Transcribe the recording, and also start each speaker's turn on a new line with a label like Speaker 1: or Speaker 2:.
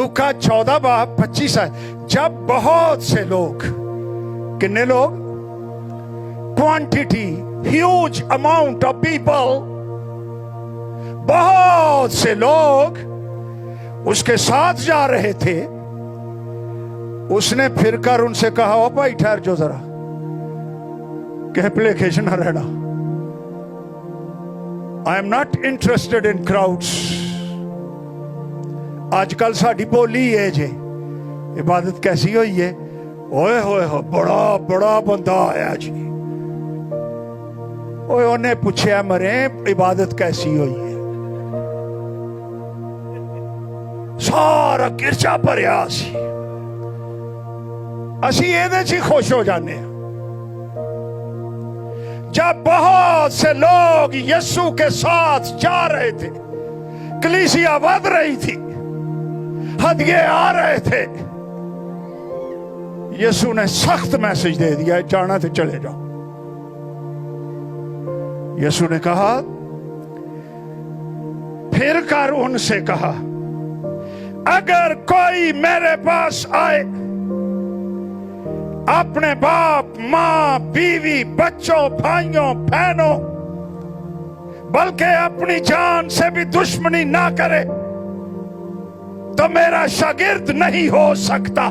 Speaker 1: लूका 14:25 है। जब बहुत से लोग, कितने लोग, quantity, huge amount of people, बहुत से लोग उसके साथ जा रहे थे, उसने फिरकर उनसे कहा, ओ भाई ठहर जो जरा, कह प्लेकेश ना रहना। I am not interested in crowds. आजकल साड़ी बोली है जे इबादत कैसी हुई है, ओए होए हो बड़ा बड़ा बंदा आया जी, ओए उन्हें पूछया मरे इबादत कैसी हुई है, सारा गिरजा भरिया सी, असी ਇਹਦੇ 'ਚ खुश हो जाने। जब बहुत से लोग यीशु के साथ जा रहे थे, कलीसिया बढ़ रही थी, हदिये आ रहे थे, यीशु ने सख्त मैसेज दे दिया, जाना तो चले जाओ। यीशु ने कहा, फिर कर उनसे कहा, अगर कोई मेरे पास आए, अपने बाप मां बीवी बच्चों भाइयों बहनों, बल्कि अपनी जान से भी दुश्मनी ना करे, तो मेरा शागिर्द नहीं हो सकता।